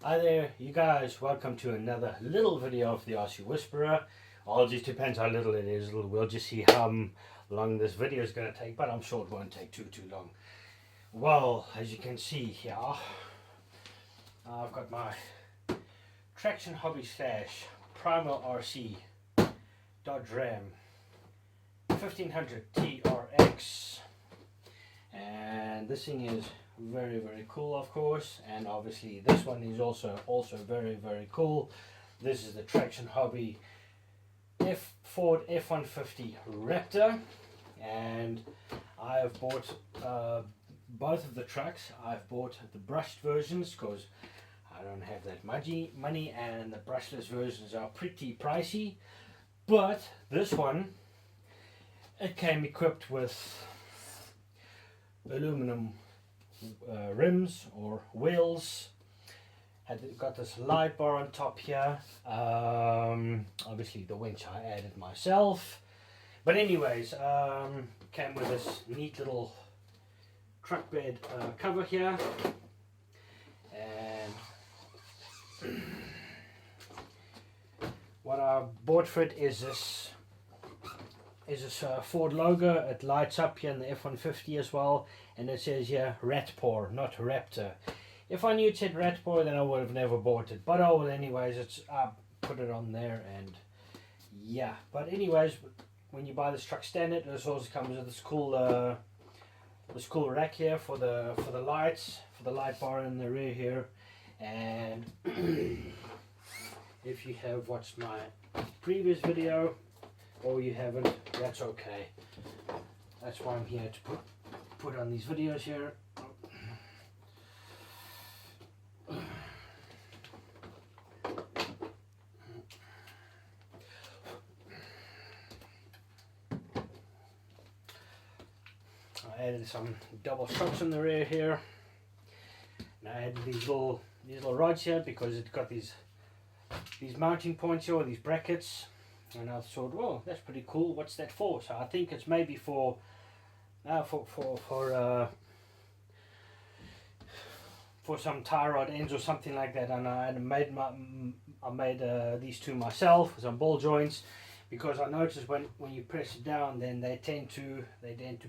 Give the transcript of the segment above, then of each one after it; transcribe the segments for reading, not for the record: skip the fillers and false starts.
Hi there, you guys. Welcome to another little video of the RC Whisperer. All just depends how little it is. We'll just see how long this video is going to take, but I'm sure it won't take too long. Well, as you can see here, I've got my Traction Hobby slash Primal RC Dodge Ram 1500 TRX, and this thing is very cool, of course, and obviously this one is also very cool. This is the Traction Hobby Ford F150 Raptor, and I have bought both of the trucks. I've bought the brushed versions because I don't have that money, and the brushless versions are pretty pricey. But this one, it came equipped with aluminum rims or wheels. Got this light bar on top here. Obviously the winch I added myself, but anyways, came with this neat little truck bed cover here, and what I bought for it is this Ford logo. It lights up here in the F150 as well, and it says here Ratpor, not Raptor. If I knew it said Ratpor, then I would have never bought it, but oh well, anyways, I put it on there, and yeah. But anyways, when you buy this truck standard, this also comes with this cool rack here for the lights, for the light bar in the rear here. And if you have watched my previous video, or you haven't, that's okay. That's why I'm here to put on these videos here. I added some double shocks in the rear here. And I added these little rods here because it's got these mounting points here, or these brackets. And I thought, well, that's pretty cool. What's that for? So I think it's maybe for some tie rod ends or something like that. And I made these two myself, some ball joints, because I noticed when you press it down, then they tend to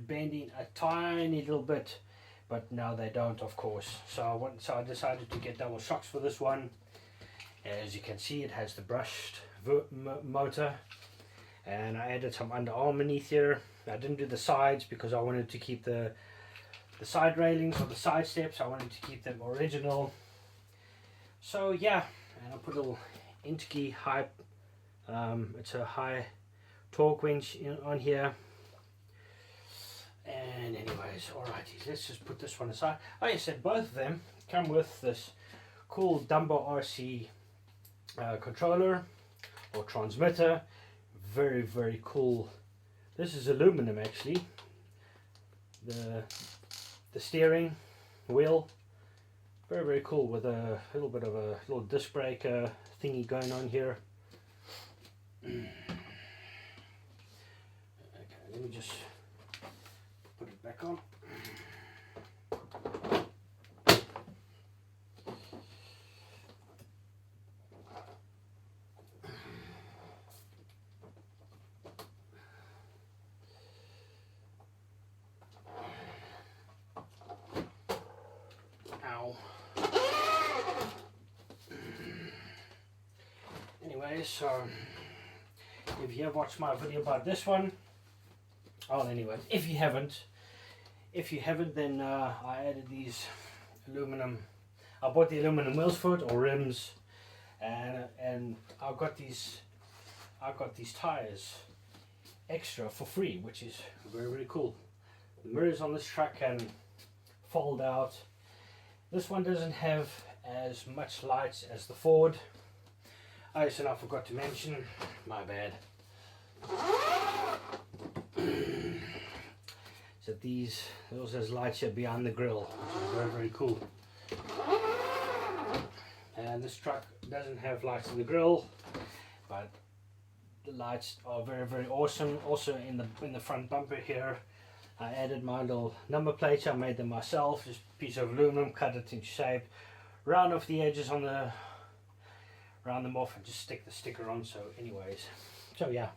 bend in a tiny little bit, but no, they don't, of course. So I decided to get double shocks for this one. As you can see, it has the brushed motor, and I added some underarm beneath here. I didn't do the sides because I wanted to keep the side railings or the side steps. I wanted to keep them original. So yeah, and I put a little Integee high, it's a high torque winch on here. And anyways, alrighty, let's just put this one aside. Like I said, both of them come with this cool Dumbo RC controller or transmitter. Very cool. This is aluminum actually. The steering wheel, very cool, with a little bit of a little disc brake thingy going on here. Okay, let me just put it back on. Anyway, so if you have watched my video about this one, anyways, if you haven't, then I added these aluminum. I bought the aluminum wheels for it, or rims, and I got these tires extra for free, which is very cool. The mirrors on this truck can fold out. This one doesn't have as much lights as the Ford. Oh, yes, and I forgot to mention, my bad. So these also has lights here behind the grille, which is very cool. And this truck doesn't have lights in the grille, but the lights are very awesome. Also in the front bumper here, I added my little number plates. I made them myself, just a piece of aluminum, cut it in shape, round off the edges on the, round them off and just stick the sticker on. So anyways, so yeah,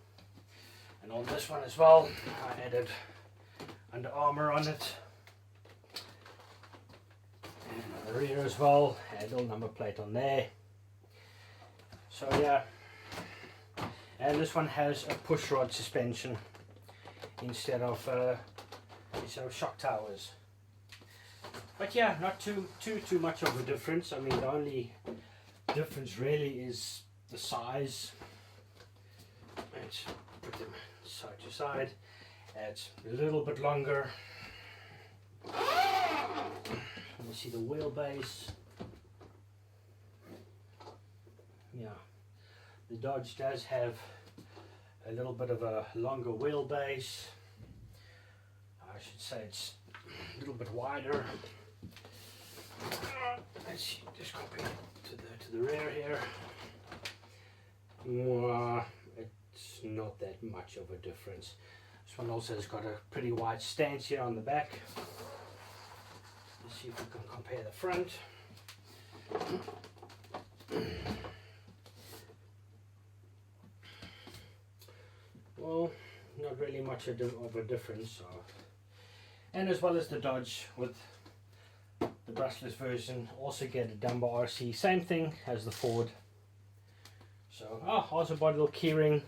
and on this one as well, I added Under Armour on it, and on the rear as well, add a little number plate on there. So yeah, and this one has a push rod suspension instead of shock towers. But yeah, not too much of a difference. I mean, the only difference really is the size. Let's put them side to side. It's a little bit longer. Let me see the wheelbase. Yeah, the Dodge does have a little bit of a longer wheelbase. I should say it's a little bit wider. Let's see, just compare it to the rear here. It's not that much of a difference. This one also has got a pretty wide stance here on the back. Let's see if we can compare the front. Well, not really much of a difference. So. And as well as the Dodge with the brushless version, also get a Dunbar RC, same thing as the Ford. So, also bought a little keyring,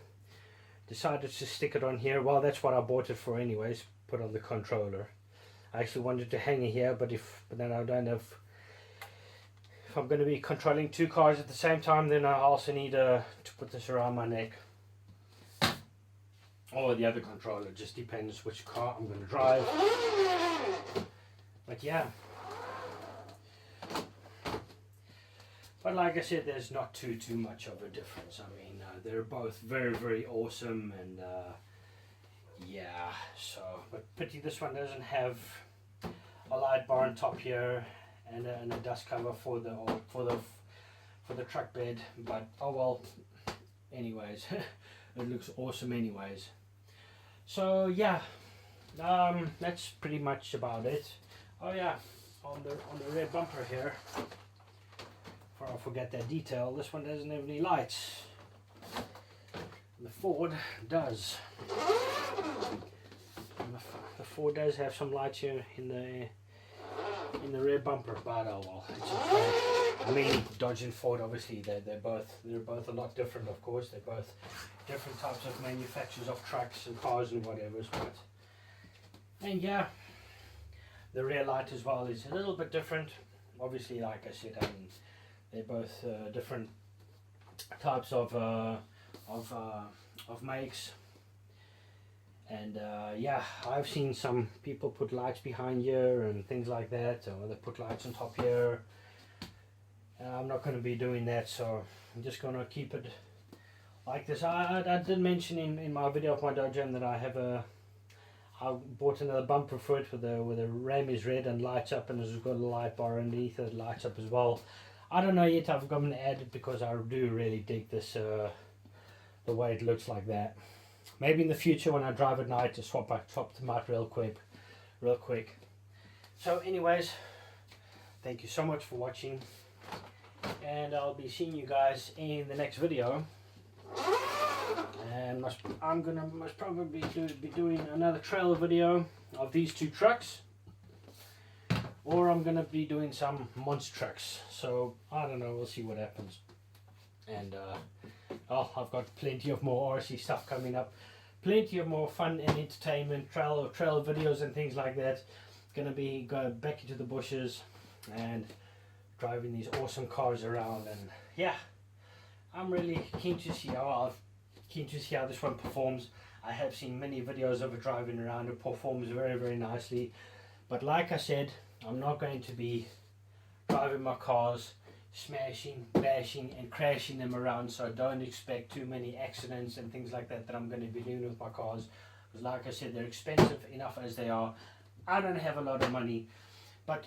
decided to stick it on here. Well, that's what I bought it for anyways, put on the controller. I actually wanted to hang it here, but then I don't have, if I'm going to be controlling two cars at the same time, then I also need to put this around my neck. Or the other controller, just depends which car I'm going to drive. But yeah. But like I said, there's not too much of a difference. I mean, they're both very awesome, and yeah. So, but pity this one doesn't have a light bar on top here and a dust cover for the truck bed. But oh well. Anyways, it looks awesome anyways. So yeah, that's pretty much about it. Oh yeah, on the rear bumper here, before I forget that detail, this one doesn't have any lights. The Ford does. The Ford does have some lights here in the rear bumper, but oh well, it's okay. I mean, Dodge and Ford, obviously, they're both a lot different. Of course, they're both different types of manufacturers of trucks and cars and whatever. But and yeah, the rear light as well is a little bit different. Obviously, like I said, I mean, they're both different types of makes. And yeah, I've seen some people put lights behind here and things like that, or they put lights on top here. I'm not going to be doing that, so I'm just going to keep it like this. I did mention in my video of my Dodge that I bought another bumper for it where the ram is red and lights up, and it's got a light bar underneath that lights up as well. I don't know yet. I've got to add it because I do really dig this the way it looks like that. Maybe in the future when I drive at night to swap them out real quick. So anyways, thank you so much for watching, and I'll be seeing you guys in the next video. And I'm gonna most probably be doing another trailer video of these two trucks, or I'm gonna be doing some monster trucks. So I don't know, we'll see what happens. And I've got plenty of more RC stuff coming up, plenty of more fun and entertainment trail videos and things like that. Gonna be going back into the bushes and driving these awesome cars around, and yeah, I'm really keen to see how this one performs. I have seen many videos of it driving around. It performs very nicely, but like I said, I'm not going to be driving my cars smashing, bashing and crashing them around, so don't expect too many accidents and things like that I'm going to be doing with my cars, because like I said, they're expensive enough as they are. I don't have a lot of money, but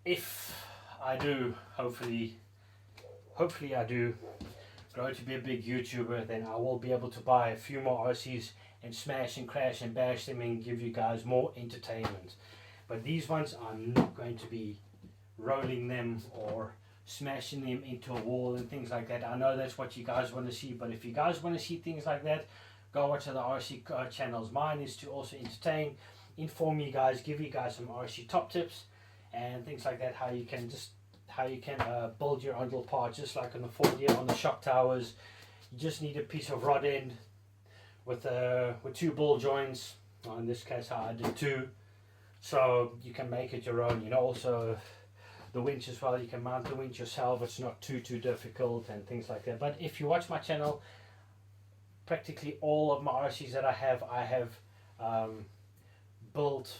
if I do, hopefully I do grow to be a big YouTuber, then I will be able to buy a few more RCs and smash and crash and bash them and give you guys more entertainment. But these ones, I'm not going to be rolling them or smashing them into a wall and things like that. I know that's what you guys want to see, but if you guys want to see things like that, go watch other RC channels. Mine is to also entertain, inform you guys, give you guys some RC top tips and things like that, how you can build your own little part, just like on the Ford here on the shock towers. You just need a piece of rod end with 2 ball joints. Well, in this case I did 2, so you can make it your own. You know, also the winch as well, you can mount the winch yourself. It's not too difficult and things like that. But if you watch my channel, practically all of my RCs that I have built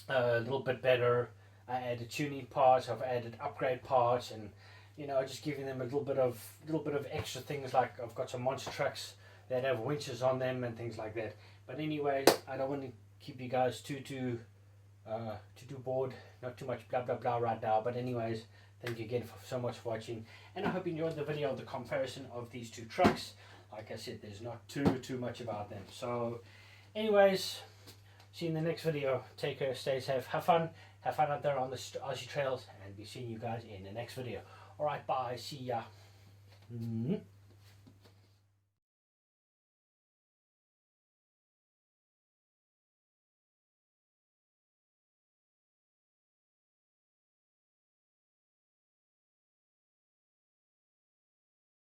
a little bit better. I added tuning parts, I've added upgrade parts, and you know, just giving them a little bit of extra things. Like I've got some monster trucks that have winches on them and things like that. But anyway, I don't want to keep you guys too bored. Not too much blah blah blah right now. But anyways, thank you again so much for watching, and I hope you enjoyed the video of the comparison of these 2 trucks. Like I said, there's not too much about them. So anyways, see you in the next video. Take care, stay safe, have fun out there on the Aussie trails, and be seeing you guys in the next video. Alright, bye, see ya.